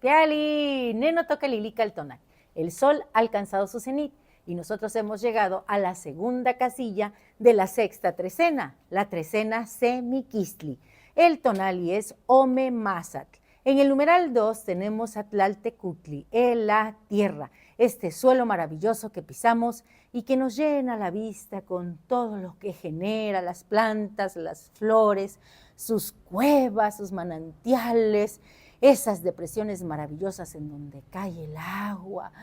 Keali, Neno toca Lilica el tonal. El sol ha alcanzado su cenit y nosotros hemos llegado a la segunda casilla de la sexta trecena, la trecena Semiquistli. El tonali es Ome Mazatl. En el numeral 2 tenemos Atlaltecutli, la tierra, este suelo maravilloso que pisamos y que nos llena la vista con todo lo que genera, las plantas, las flores, sus cuevas, sus manantiales, esas depresiones maravillosas en donde cae el agua.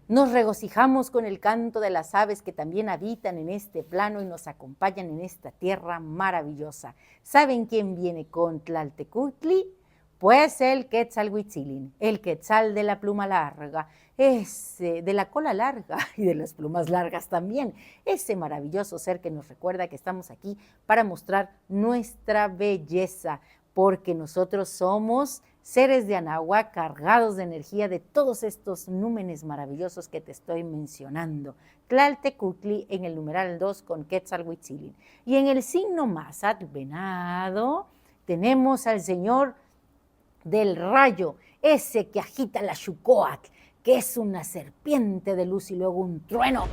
Nos regocijamos con el canto de las aves que también habitan en este plano y nos acompañan en esta tierra maravillosa. ¿Saben quién viene con Tlaltecutli? Pues el Quetzalhuitzilin, el quetzal de la pluma larga, ese de la cola larga y de las plumas largas también, ese maravilloso ser que nos recuerda que estamos aquí para mostrar nuestra belleza, porque nosotros somos seres de Anáhuac cargados de energía de todos estos númenes maravillosos que te estoy mencionando. Tlaltecutli en el numeral 2 con Quetzalhuitzilin. Y en el signo Mazatl, venado, tenemos al señor del rayo, ese que agita la Xucoatl, que es una serpiente de luz y luego un trueno.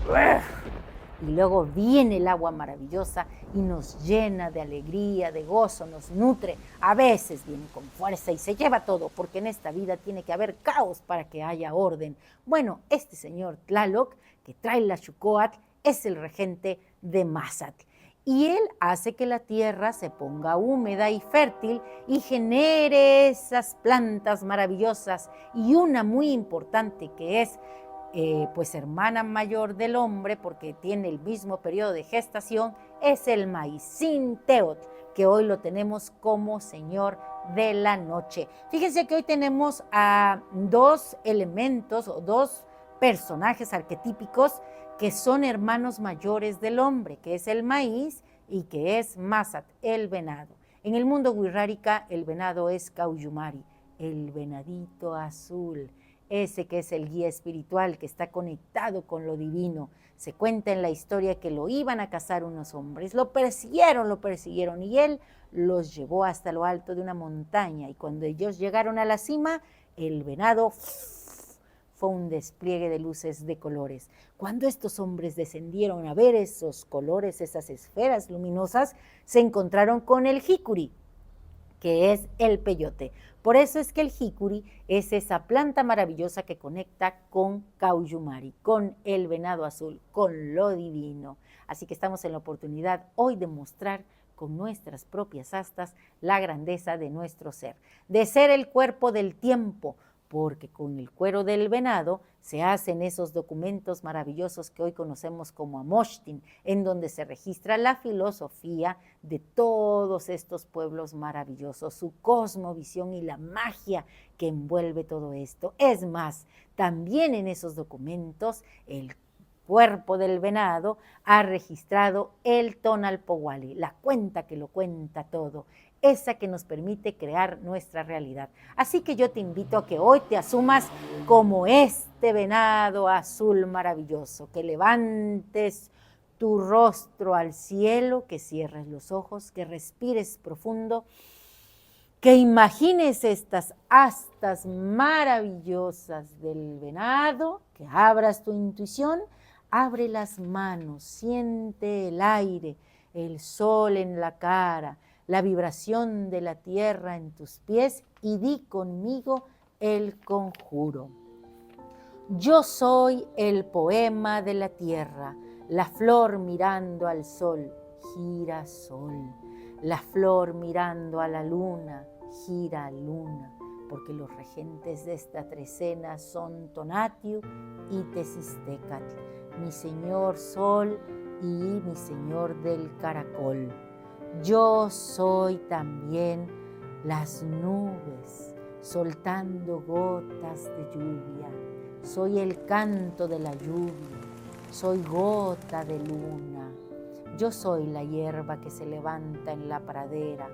Y luego viene el agua maravillosa y nos llena de alegría, de gozo, nos nutre. A veces viene con fuerza y se lleva todo, porque en esta vida tiene que haber caos para que haya orden. Bueno, este señor Tlaloc, que trae la Xucoatl, es el regente de Mazatl. Y él hace que la tierra se ponga húmeda y fértil y genere esas plantas maravillosas. Y una muy importante que es pues hermana mayor del hombre, porque tiene el mismo periodo de gestación, es el Maizínteotl, que hoy lo tenemos como señor de la noche. Fíjense que hoy tenemos a dos elementos o dos personajes arquetípicos que son hermanos mayores del hombre, que es el maíz y que es Mazatl, el venado. En el mundo wixárika el venado es Caullumari, el venadito azul, ese que es el guía espiritual, que está conectado con lo divino. Se cuenta en la historia que lo iban a cazar unos hombres, lo persiguieron y él los llevó hasta lo alto de una montaña y cuando ellos llegaron a la cima, el venado fue un despliegue de luces de colores. Cuando estos hombres descendieron a ver esos colores, esas esferas luminosas, se encontraron con el jicuri, que es el peyote. Por eso es que el jicuri es esa planta maravillosa que conecta con Caullumari, con el venado azul, con lo divino. Así que estamos en la oportunidad hoy de mostrar con nuestras propias astas la grandeza de nuestro ser, de ser el cuerpo del tiempo, porque con el cuero del venado se hacen esos documentos maravillosos que hoy conocemos como Amoshtin, en donde se registra la filosofía de todos estos pueblos maravillosos, su cosmovisión y la magia que envuelve todo esto. Es más, también en esos documentos el cuerpo del venado ha registrado el Tonalpowali, la cuenta que lo cuenta todo, esa que nos permite crear nuestra realidad. Así que yo te invito a que hoy te asumas como este venado azul maravilloso, que levantes tu rostro al cielo, que cierres los ojos, que respires profundo, que imagines estas astas maravillosas del venado, que abras tu intuición, abre las manos, siente el aire, el sol en la cara, la vibración de la tierra en tus pies y di conmigo el conjuro. Yo soy el poema de la tierra, la flor mirando al sol, gira sol. La flor mirando a la luna, gira luna, porque los regentes de esta trecena son Tonatiuh y Tezistecatl, mi señor sol y mi señor del caracol. Yo soy también las nubes soltando gotas de lluvia. Soy el canto de la lluvia. Soy gota de luna. Yo soy la hierba que se levanta en la pradera.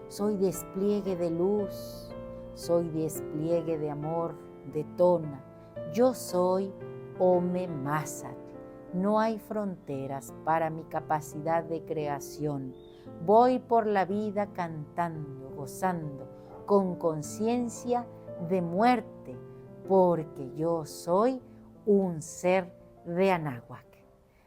Soy despliegue de luz. Soy despliegue de amor, de tona. Yo soy Ome Mazatl. No hay fronteras para mi capacidad de creación. Voy por la vida cantando, gozando, con conciencia de muerte, porque yo soy un ser de Anáhuac.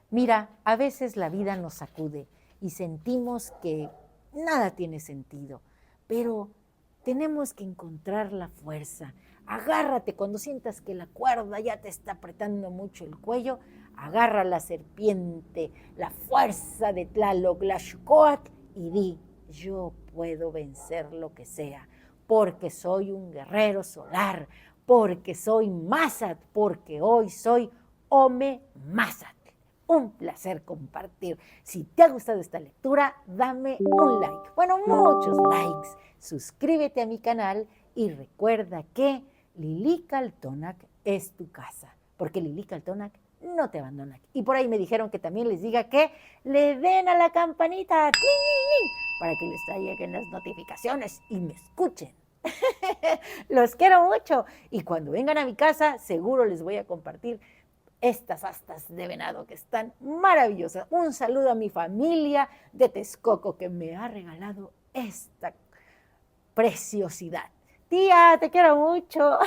Mira, a veces la vida nos sacude y sentimos que nada tiene sentido, pero tenemos que encontrar la fuerza. Agárrate cuando sientas que la cuerda ya te está apretando mucho el cuello, agarra la serpiente, la fuerza de Tlaloc, la Xucoatl, y di, yo puedo vencer lo que sea, porque soy un guerrero solar, porque soy Mazat, porque hoy soy Ome Mazat. Un placer compartir. Si te ha gustado esta lectura, dame un like. Bueno, muchos likes. Suscríbete a mi canal y recuerda que Lilical Tonac es tu casa, porque Lilical Tonac no te abandona. Y por ahí me dijeron que también les diga que le den a la campanita para que les lleguen las notificaciones y me escuchen. Los quiero mucho y cuando vengan a mi casa seguro les voy a compartir estas astas de venado que están maravillosas. Un saludo a mi familia de Texcoco que me ha regalado esta preciosidad. Tía, te quiero mucho.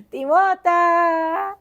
Timota.